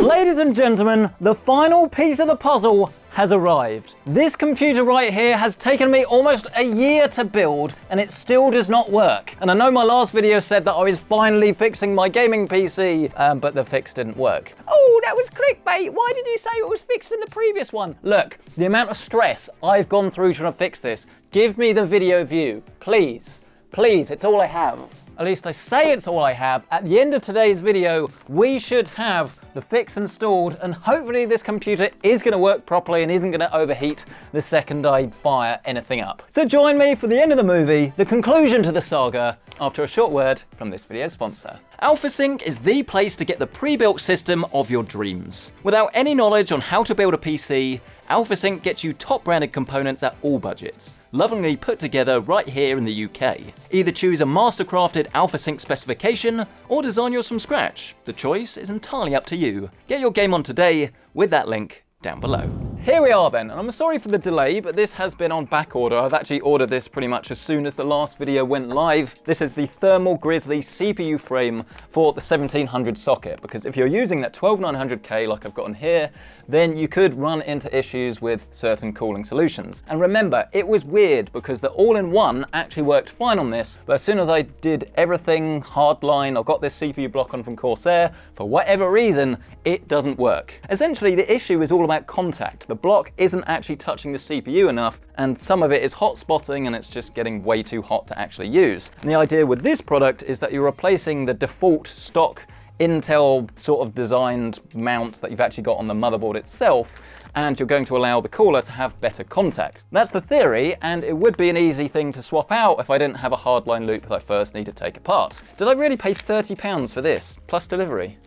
Ladies and gentlemen, the final piece of the puzzle has arrived. This computer right here has taken me almost a year to build, and it still does not work. And I know my last video said that I was finally fixing my gaming PC, but the fix didn't work. Oh, that was clickbait. Why did you say it was fixed in the previous one? Look, the amount of stress I've gone through trying to fix this. Give me the video view, please. Please, it's all I have. At least I say it's all I have. At the end of today's video, we should have the fix installed, and hopefully this computer is gonna work properly and isn't gonna overheat the second I fire anything up. So join me for the end of the movie, the conclusion to the saga, after a short word from this video's sponsor. AlphaSync is the place to get the pre-built system of your dreams. Without any knowledge on how to build a PC, AlphaSync gets you top branded components at all budgets, lovingly put together right here in the UK. Either choose a master-crafted AlphaSync specification or design yours from scratch. The choice is entirely up to you. Get your game on today with that link down below. Here we are then, and I'm sorry for the delay, but this has been on back order. I've actually ordered this pretty much as soon as the last video went live. This is the Thermal Grizzly CPU frame for the 1700 socket, because if you're using that 12900K like I've got on here, then you could run into issues with certain cooling solutions. And remember, it was weird because the all-in-one actually worked fine on this, but as soon as I did everything hardline, I got this CPU block on from Corsair, for whatever reason, it doesn't work. Essentially, the issue is all about contact. The block isn't actually touching the CPU enough, and some of it is hot spotting and it's just getting way too hot to actually use. And the idea with this product is that you're replacing the default stock Intel sort of designed mount that you've actually got on the motherboard itself, and you're going to allow the cooler to have better contact. That's the theory, and it would be an easy thing to swap out if I didn't have a hardline loop that I first need to take apart. Did I really pay £30 for this, plus delivery?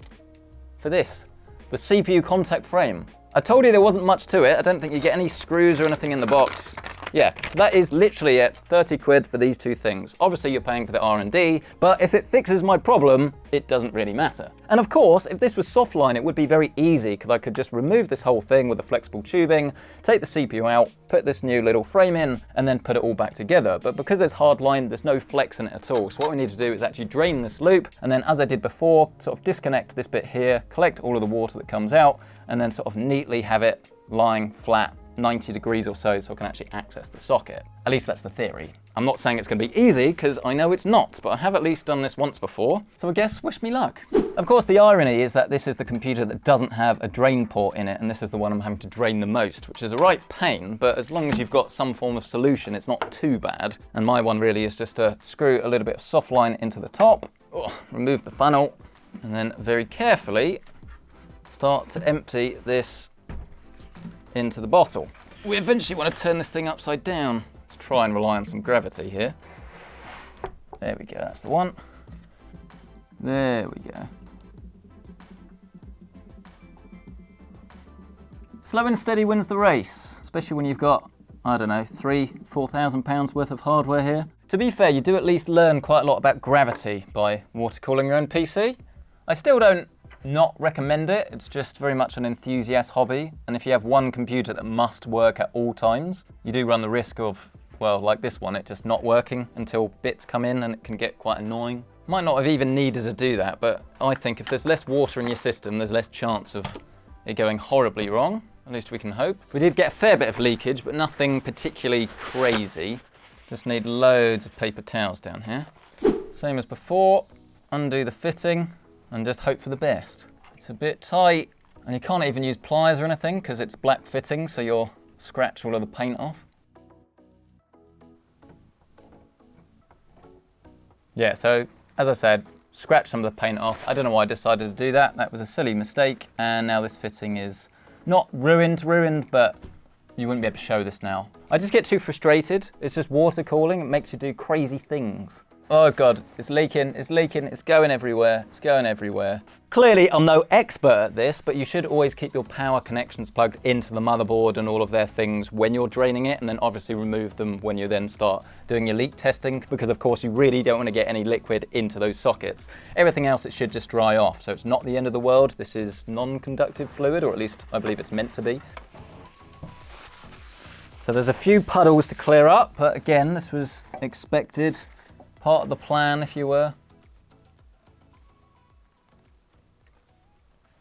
For this? The CPU contact frame. I told you there wasn't much to it. I don't think you get any screws or anything in the box. Yeah, so that is literally it, 30 quid for these two things. Obviously you're paying for the R&D, but if it fixes my problem, it doesn't really matter. And of course, if this was softline, it would be very easy because I could just remove this whole thing with the flexible tubing, take the CPU out, put this new little frame in, and then put it all back together. But because there's hardline, there's no flex in it at all. So what we need to do is actually drain this loop, and then as I did before, sort of disconnect this bit here, collect all of the water that comes out, and then sort of neatly have it lying flat 90 degrees or so I can actually access the socket. At least that's the theory. I'm not saying it's going to be easy, because I know it's not, but I have at least done this once before, so I guess wish me luck. Of course, the irony is that this is the computer that doesn't have a drain port in it, and this is the one I'm having to drain the most, which is a right pain, but as long as you've got some form of solution, it's not too bad. And my one really is just to screw a little bit of soft line into the top, remove the funnel, and then very carefully start to empty this into the bottle. We eventually want to turn this thing upside down. Let's try and rely on some gravity here. There we go, that's the one. There we go. Slow and steady wins the race, especially when you've got, I don't know, £3,000–4,000 worth of hardware here. To be fair, you do at least learn quite a lot about gravity by water cooling your own PC. I still don't not recommend it. It's just very much an enthusiast hobby, and if you have one computer that must work at all times, you do run the risk of, well, like this one, it just not working until bits come in, and it can get quite annoying. Might not have even needed to do that, but I think if there's less water in your system, there's less chance of it going horribly wrong. At least we can hope. We did get a fair bit of leakage, but nothing particularly crazy. Just need loads of paper towels down here. Same as before, undo the fitting and just hope for the best. It's a bit tight, and you can't even use pliers or anything because it's black fitting, so you'll scratch all of the paint off. Yeah, so as I said, scratch some of the paint off. I don't know why I decided to do that. That was a silly mistake, and now this fitting is not ruined, but you wouldn't be able to show this now. I just get too frustrated. It's just water cooling. It makes you do crazy things. Oh God, it's leaking, it's going everywhere, Clearly, I'm no expert at this, but you should always keep your power connections plugged into the motherboard and all of their things when you're draining it, and then obviously remove them when you then start doing your leak testing, because of course you really don't want to get any liquid into those sockets. Everything else, it should just dry off, so it's not the end of the world. This is non-conductive fluid, or at least I believe it's meant to be. So there's a few puddles to clear up, but again, this was expected. Part of the plan, if you were.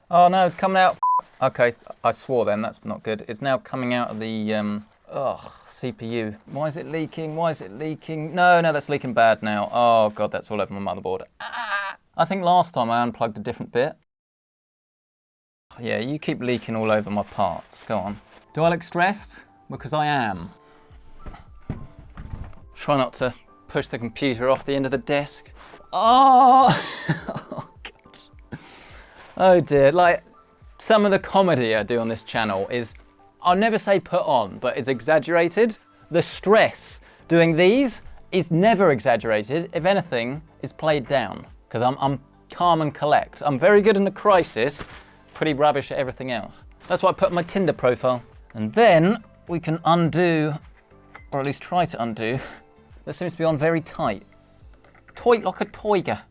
Oh no, it's coming out. Okay, I swore then, that's not good. It's now coming out of the, CPU. Why is it leaking? Why is it leaking? No, that's leaking bad now. Oh God, that's all over my motherboard. Ah! I think last time I unplugged a different bit. Yeah, you keep leaking all over my parts. Go on. Do I look stressed? Because I am. Try not to push the computer off the end of the desk. Oh! Oh God. Oh dear. Like, some of the comedy I do on this channel is, I'll never say put on, but it's exaggerated. The stress doing these is never exaggerated. If anything, is played down. Because I'm calm and collect. I'm very good in the crisis, pretty rubbish at everything else. That's why I put my Tinder profile. And then we can undo, or at least try to undo. That seems to be on very tight. Tight like a tiger.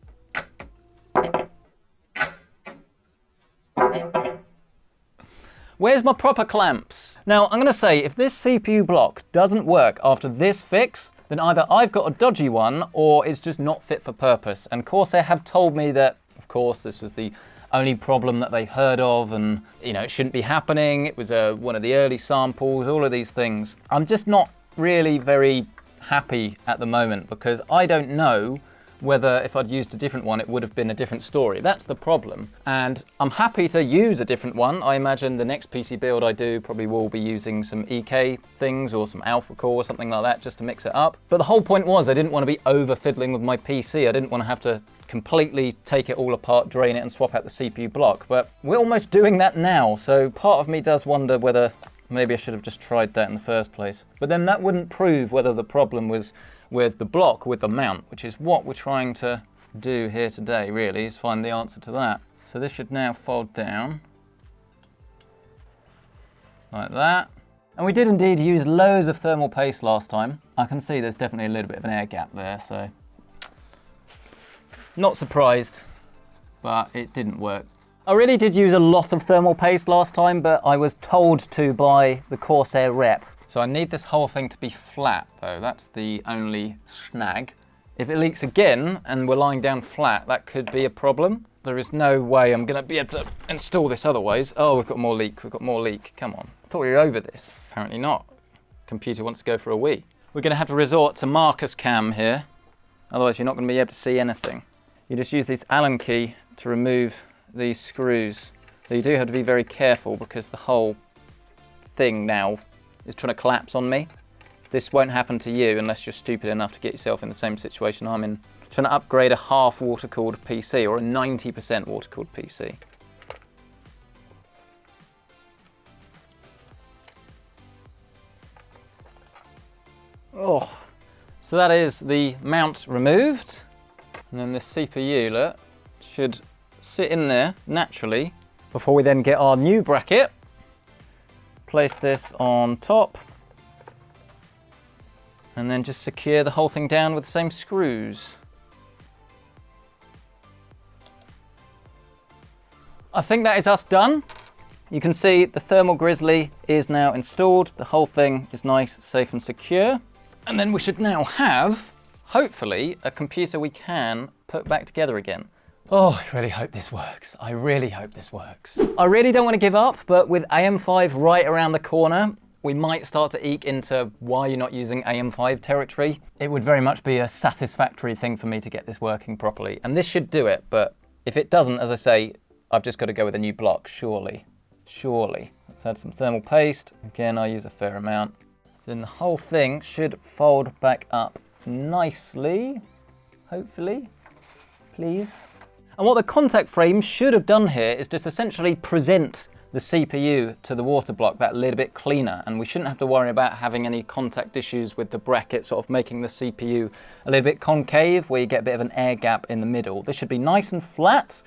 Where's my proper clamps? Now, I'm gonna say, if this CPU block doesn't work after this fix, then either I've got a dodgy one or it's just not fit for purpose. And Corsair have told me that, of course, this was the only problem that they've heard of and, you know, it shouldn't be happening. It was one of the early samples, all of these things. I'm just not really very happy at the moment because I don't know whether if I'd used a different one, it would have been a different story. That's the problem. And I'm happy to use a different one. I imagine the next PC build I do probably will be using some EK things or some Alpha Core or something like that just to mix it up. But the whole point was I didn't want to be over fiddling with my PC. I didn't want to have to completely take it all apart, drain it and swap out the CPU block. But we're almost doing that now. So part of me does wonder whether maybe I should have just tried that in the first place. But then that wouldn't prove whether the problem was with the block, with the mount, which is what we're trying to do here today, really, is find the answer to that. So this should now fold down, like that. And we did indeed use loads of thermal paste last time. I can see there's definitely a little bit of an air gap there, so not surprised, but it didn't work. I really did use a lot of thermal paste last time, but I was told to by the Corsair rep. So I need this whole thing to be flat though, that's the only snag. If it leaks again and we're lying down flat, that could be a problem. There is no way I'm gonna be able to install this otherwise. Oh, we've got more leak, come on. I thought we were over this. Apparently not. Computer wants to go for a wee. We're gonna have to resort to Marcus cam here, otherwise you're not gonna be able to see anything. You just use this Allen key to remove these screws. So you do have to be very careful because the whole thing now is trying to collapse on me. This won't happen to you unless you're stupid enough to get yourself in the same situation I'm in. Trying to upgrade a half water-cooled PC or a 90% water-cooled PC. Oh, so that is the mount removed. And then the CPU, look, should sit in there naturally before we then get our new bracket. Place this on top and then just secure the whole thing down with the same screws. I think that is us done. You can see the thermal grizzly is now installed. The whole thing is nice, safe and secure. And then we should now have, hopefully, a computer we can put back together again. Oh, I really hope this works. I really hope this works. I really don't want to give up, but with AM5 right around the corner, we might start to eke into why you're not using AM5 territory. It would very much be a satisfactory thing for me to get this working properly. And this should do it, but if it doesn't, as I say, I've just got to go with a new block, surely. Surely. Let's add some thermal paste. Again, I use a fair amount. Then the whole thing should fold back up nicely, hopefully, please. And what the contact frame should have done here is just essentially present the CPU to the water block that little bit cleaner, and we shouldn't have to worry about having any contact issues with the bracket sort of making the CPU a little bit concave where you get a bit of an air gap in the middle. This should be nice and flat.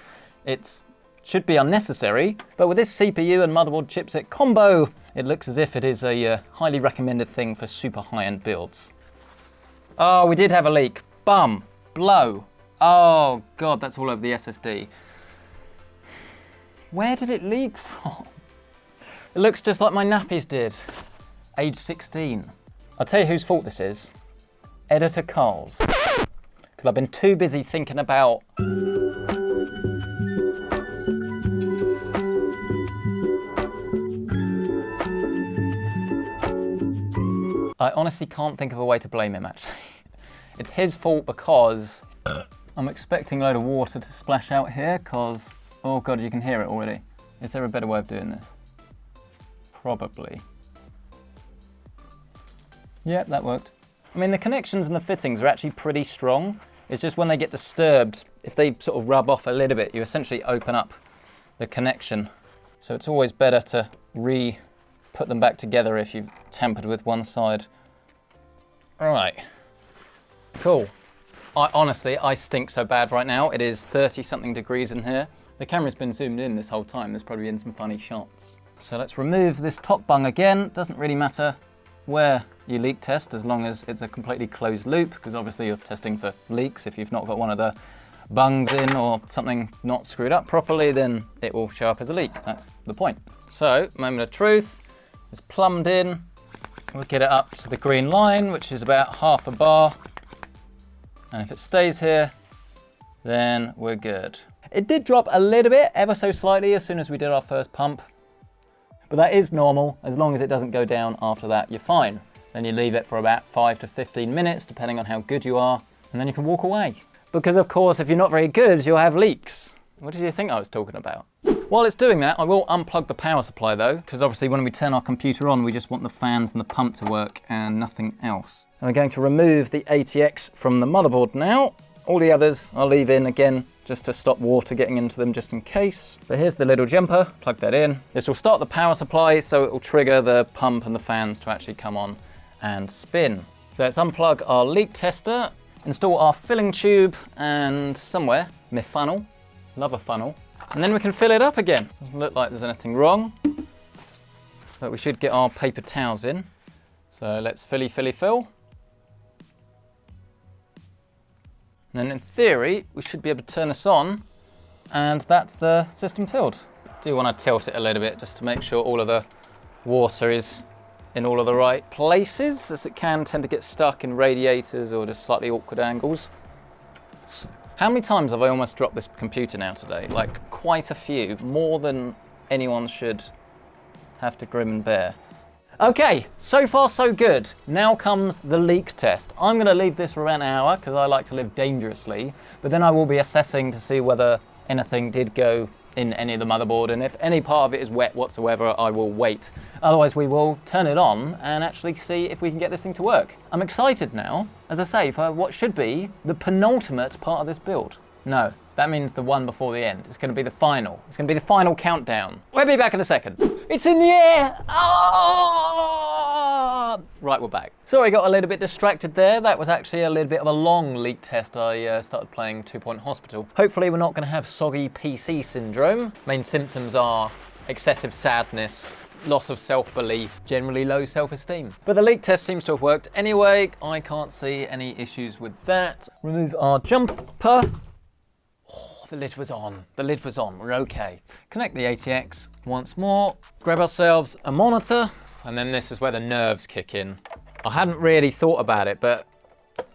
It should be unnecessary, but with this CPU and motherboard chipset combo, it looks as if it is a highly recommended thing for super high-end builds. Oh, we did have a leak. Bum. Blow. Oh God, that's all over the SSD. Where did it leak from? It looks just like my nappies did. Age 16. I'll tell you whose fault this is. Editor Carl's. Because I've been too busy thinking about I honestly can't think of a way to blame him, actually. It's his fault because I'm expecting a load of water to splash out here because, oh God, you can hear it already. Is there a better way of doing this? Probably. Yep, that worked. I mean, the connections and the fittings are actually pretty strong. It's just when they get disturbed, if they sort of rub off a little bit, you essentially open up the connection. So it's always better to put them back together if you've tampered with one side. All right, cool. Honestly, I stink so bad right now. It is 30-something degrees in here. The camera's been zoomed in this whole time. There's probably been some funny shots. So let's remove this top bung again. Doesn't really matter where you leak test as long as it's a completely closed loop, because obviously you're testing for leaks. If you've not got one of the bungs in or something not screwed up properly, then it will show up as a leak. That's the point. So, moment of truth, it's plumbed in. We'll get it up to the green line, which is about half a bar. And if it stays here, then we're good. It did drop a little bit, ever so slightly, as soon as we did our first pump. But that is normal. As long as it doesn't go down after that, you're fine. Then you leave it for about 5 to 15 minutes, depending on how good you are, and then you can walk away. Because of course, if you're not very good, you'll have leaks. What did you think I was talking about? While it's doing that, I will unplug the power supply though, because obviously when we turn our computer on, we just want the fans and the pump to work and nothing else. And I'm going to remove the ATX from the motherboard now. All the others I'll leave in again, just to stop water getting into them just in case. But here's the little jumper, plug that in. This will start the power supply, so it will trigger the pump and the fans to actually come on and spin. So let's unplug our leak tester, install our filling tube, and somewhere, my funnel, love a funnel. And then we can fill it up again. Doesn't look like there's anything wrong, but we should get our paper towels in. So let's fill. And then in theory, we should be able to turn this on, and that's the system filled. Do want to tilt it a little bit just to make sure all of the water is in all of the right places, as it can tend to get stuck in radiators or just slightly awkward angles. How many times have I almost dropped this computer now today? Like quite a few, more than anyone should have to grim and bear. Okay, so far so good. Now comes the leak test. I'm gonna leave this for about an hour because I like to live dangerously, but then I will be assessing to see whether anything did go in any of the motherboard, and if any part of it is wet whatsoever, I will wait. Otherwise, we will turn it on and actually see if we can get this thing to work. I'm excited now, as I say, for what should be the penultimate part of this build. No, that means the one before the end. It's going to be the final. It's going to be the final countdown. We'll be back in a second. It's in the air! Oh! Right, we're back. Sorry, I got a little bit distracted there. That was actually a little bit of a long leak test. I started playing 2 Point Hospital. Hopefully we're not going to have soggy PC syndrome. Main symptoms are excessive sadness, loss of self-belief, generally low self-esteem. But the leak test seems to have worked anyway. I can't see any issues with that. Remove our jumper. The lid was on. The lid was on. We're okay. Connect the ATX once more. Grab ourselves a monitor. And then this is where the nerves kick in. I hadn't really thought about it, but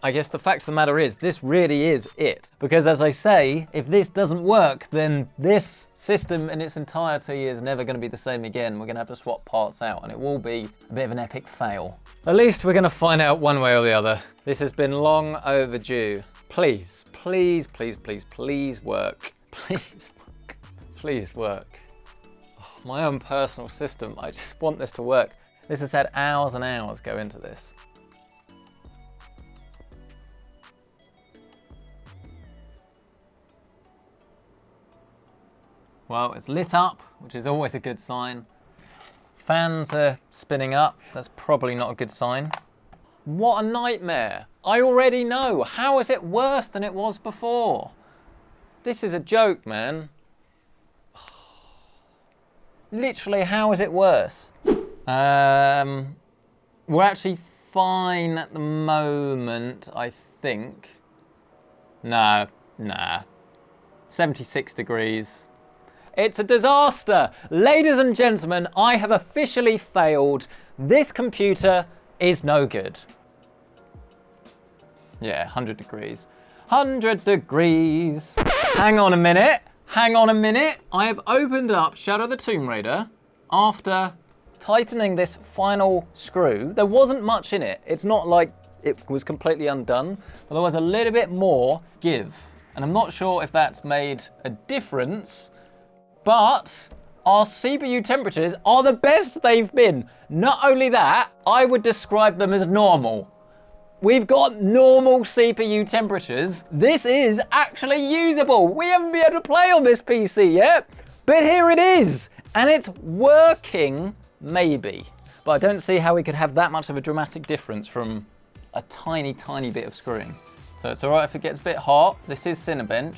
I guess the fact of the matter is this really is it. Because as I say, if this doesn't work, then this system in its entirety is never going to be the same again. We're going to have to swap parts out, and it will be a bit of an epic fail. At least we're going to find out one way or the other. This has been long overdue. Please. Please, please, please, please work. Please work. Please work. Oh, my own personal system. I just want this to work. This has had hours and hours go into this. Well, it's lit up, which is always a good sign. Fans are spinning up. That's probably not a good sign. What a nightmare. I already know. How is it worse than it was before? This is a joke, man. Literally, how is it worse? We're actually fine at the moment, I think. Nah. 76 degrees. It's a disaster. Ladies and gentlemen, I have officially failed. This computer is no good. Yeah, 100 degrees. 100 degrees. Hang on a minute. I have opened up Shadow of the Tomb Raider after tightening this final screw, there wasn't much in it. It's not like it was completely undone, but there was a little bit more give. And I'm not sure if that's made a difference, but our CPU temperatures are the best they've been. Not only that, I would describe them as normal. We've got normal CPU temperatures. This is actually usable. We haven't been able to play on this PC yet, but here it is. And it's working, maybe. But I don't see how we could have that much of a dramatic difference from a tiny, tiny bit of screwing. So it's all right if it gets a bit hot. This is Cinebench.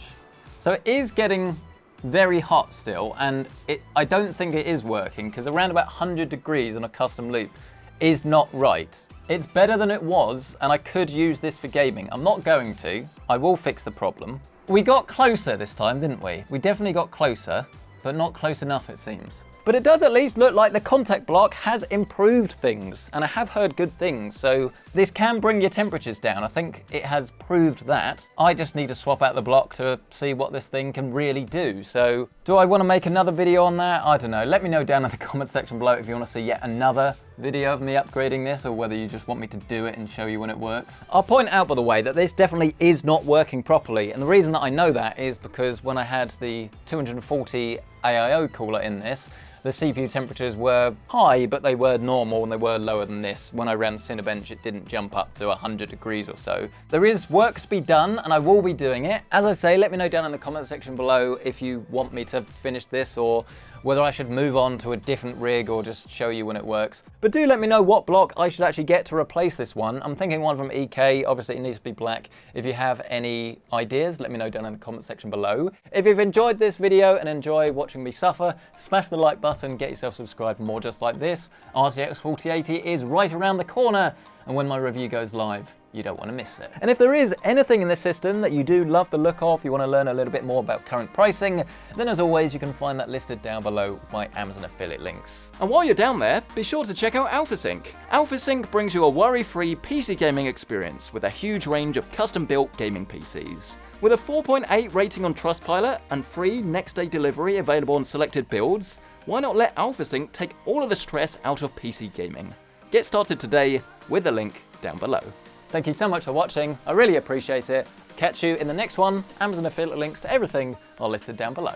So it is getting very hot still, and I don't think it is working, because around about 100 degrees on a custom loop is not right. It's better than it was, and I could use this for gaming. I'm not going to. I will fix the problem. We got closer this time, didn't we? We definitely got closer, but not close enough, it seems. But it does at least look like the contact block has improved things, and I have heard good things, so this can bring your temperatures down. I think it has proved that. I just need to swap out the block to see what this thing can really do. So do I want to make another video on that? I don't know. Let me know down in the comment section below if you want to see yet another video of me upgrading this, or whether you just want me to do it and show you when it works. I'll point out, by the way, that this definitely is not working properly, and the reason that I know that is because when I had the 240 AIO cooler in this, the CPU temperatures were high, but they were normal and they were lower than this. When I ran Cinebench, it didn't jump up to 100 degrees or so. There is work to be done, and I will be doing it. As I say, let me know down in the comment section below if you want me to finish this, or whether I should move on to a different rig or just show you when it works. But do let me know what block I should actually get to replace this one. I'm thinking one from EK, obviously it needs to be black. If you have any ideas, let me know down in the comment section below. If you've enjoyed this video and enjoy watching me suffer, smash the like button, get yourself subscribed for more just like this. RTX 4080 is right around the corner, and when my review goes live, you don't want to miss it. And if there is anything in this system that you do love the look of, you want to learn a little bit more about current pricing, then as always, you can find that listed down below my Amazon affiliate links. And while you're down there, be sure to check out AlphaSync. AlphaSync brings you a worry-free PC gaming experience with a huge range of custom-built gaming PCs. With a 4.8 rating on Trustpilot and free next-day delivery available on selected builds, why not let AlphaSync take all of the stress out of PC gaming? Get started today with the link down below. Thank you so much for watching. I really appreciate it. Catch you in the next one. Amazon affiliate links to everything are listed down below.